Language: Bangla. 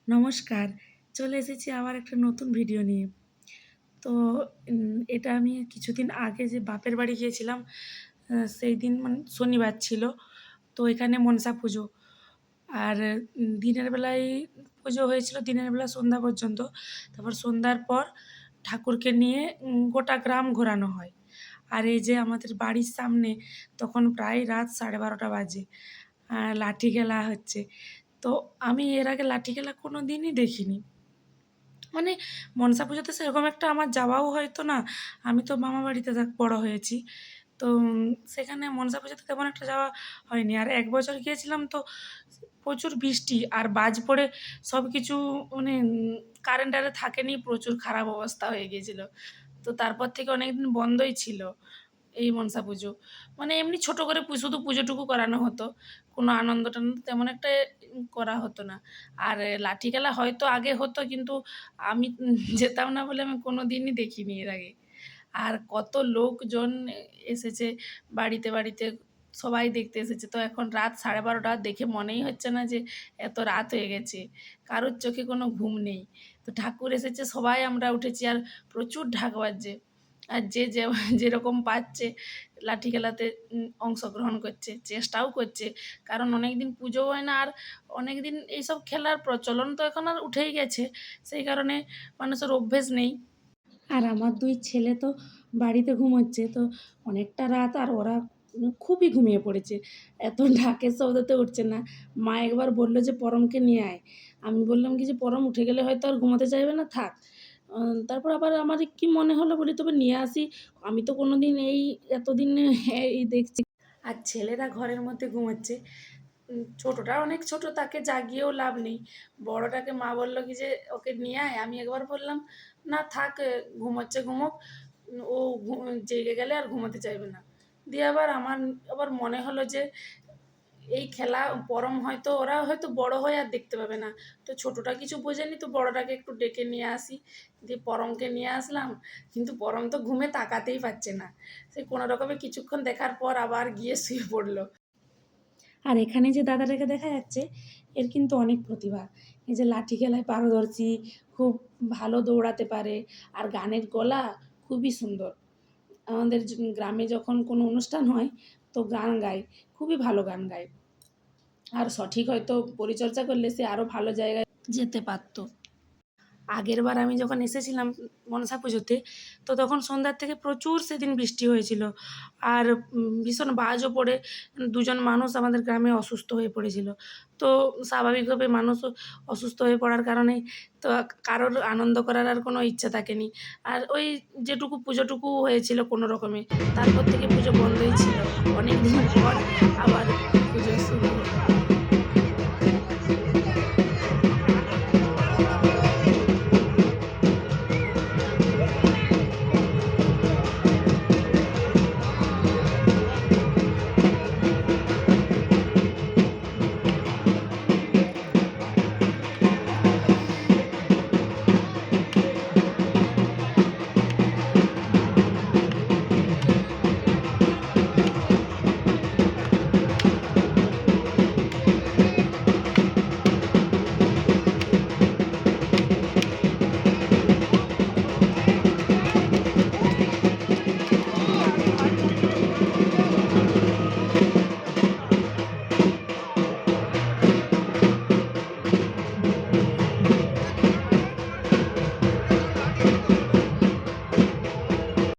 নমস্কার। চলে এসেছি আবার একটা নতুন ভিডিও নিয়ে। তো এটা আমি কিছুদিন আগে যে বাপের বাড়ি গিয়েছিলাম, সেইদিন শনিবার ছিল। তো এখানে মনসা পুজো। আর দিনের বেলায় পুজো হয়েছিল, দিনের বেলা সন্ধ্যা পর্যন্ত। তারপর সন্ধ্যার পর ঠাকুরকে নিয়ে গোটা গ্রাম ঘোরানো হয়। আর এই যে আমাদের বাড়ির সামনে তখন প্রায় রাত 12:30 বাজে। লাঠি খেলা হচ্ছে। তো আমি এর আগে লাঠি খেলা কোনো দিনই দেখিনি। মানে মনসা পুজোতে সেরকম একটা আমার যাওয়াও হয়তো না। আমি তো মামাবাড়িতে বড় হয়েছি। তো সেখানে মনসা পুজোতে তেমন একটা যাওয়া হয়নি। আর এক বছর গিয়েছিলাম, তো প্রচুর বৃষ্টি আর বাজ পড়ে সবকিছু, মানে কারেন্ট-টারেন্ট থাকেনি, প্রচুর খারাপ অবস্থা হয়ে গিয়েছিল। তো তারপর থেকে অনেকদিন বন্ধই ছিল এই মনসা পুজো। মানে এমনি ছোট করে শুধু পুজোটুকু করানো হতো। কোনো আনন্দ-টানন্দ তেমন একটা করা হতো না। আর লাঠি খেলা হয়তো আগে হতো, কিন্তু আমি যেতাম না বলে আমি কোনোদিনই দেখিনি এর আগে। আর কত লোকজন এসেছে বাড়িতে, বাড়িতে সবাই দেখতে এসেছে। তো এখন রাত 12:30 দেখে মনেই হচ্ছে না যে এত রাত হয়ে গেছে। কারোর চোখে কোনো ঘুম নেই। তো ঠাকুর এসেছে, সবাই আমরা উঠেছি আর প্রচুর ঢাক বাজছে। আর যে যেরকম পারছে লাঠি খেলাতে অংশগ্রহণ করছে, চেষ্টাও করছে। কারণ অনেকদিন পুজোও হয় না, আর অনেকদিন এইসব খেলার প্রচলন তো এখন আর উঠেই গেছে। সেই কারণে মানুষের অভ্যেস নেই। আর আমার ২ ছেলে তো বাড়িতে ঘুমোচ্ছে। তো অনেকটা রাত, আর ওরা খুবই ঘুমিয়ে পড়েছে। এত ঢাকের শব্দতে উঠছে না। মা একবার বলল যে, "পরমকে নিয়ে আয়।" আমি বললাম কি যে, "পরম উঠে গেলে হয়তো আর ঘুমাতে চাইবে না, থাক।" তারপর আবার আমার কি মনে হলো, বলি তবে নিয়ে আসি। আমি তো কোনোদিন এতদিন এই দেখছি। আর ছেলেরা ঘরের মধ্যে ঘুমোচ্ছে। ছোটটা অনেক ছোট, তাকে জাগিয়েও লাভ নেই। বড়টাকে মা বলল কি যে, "ওকে নিয়ে আয়।" আমি একবার বললাম, "না থাক, ঘুমোচ্ছে ঘুমোক। ও জেগে গেলে আর ঘুমোতে চাইবে না।" দিয়ে আমার আবার মনে হলো যে এই খেলা পরম হয়তো, ওরা হয়তো বড় হয়ে আর দেখতে পাবে না। তো ছোটটা কিছু বোঝেনি, তো বড়টাকে একটু ডেকে নিয়ে আসি। দিয়ে পরমকে নিয়ে আসলাম। কিন্তু পরম তো ঘুমে তাকাতেই পারছে না। সে কোনো রকমে কিছুক্ষণ দেখার পর আবার গিয়ে শুয়ে পড়ল। আর এখানে যে দাদাটাকে দেখা যাচ্ছে, এর কিন্তু অনেক প্রতিভা। এই যে লাঠি খেলায় পারদর্শী, খুব ভালো দৌড়াতে পারে, আর গানের গলা খুবই সুন্দর। আমাদের গ্রামে যখন কোনো অনুষ্ঠান হয়, তো গান গায়, খুবই ভালো গান গায়। আর সঠিক হয়তো পরিচর্যা করলে সে আরও ভালো জায়গায় যেতে পারত। আগেরবার আমি যখন এসেছিলাম মনসা পুজোতে, তো তখন সন্ধ্যার থেকে প্রচুর সেদিন বৃষ্টি হয়েছিল। আর ভীষণ বাজও পড়ে ২ জন মানুষ আমাদের গ্রামে অসুস্থ হয়ে পড়েছিল। তো স্বাভাবিকভাবে মানুষও অসুস্থ হয়ে পড়ার কারণে তো কারোর আনন্দ করার আর কোনো ইচ্ছা থাকেনি। আর ওই যেটুকু পুজোটুকু হয়েছিল কোনো রকমে, তারপর থেকে পুজো বন্ধই ছিল। অনেকদিন পর আবার পুজো শুরু।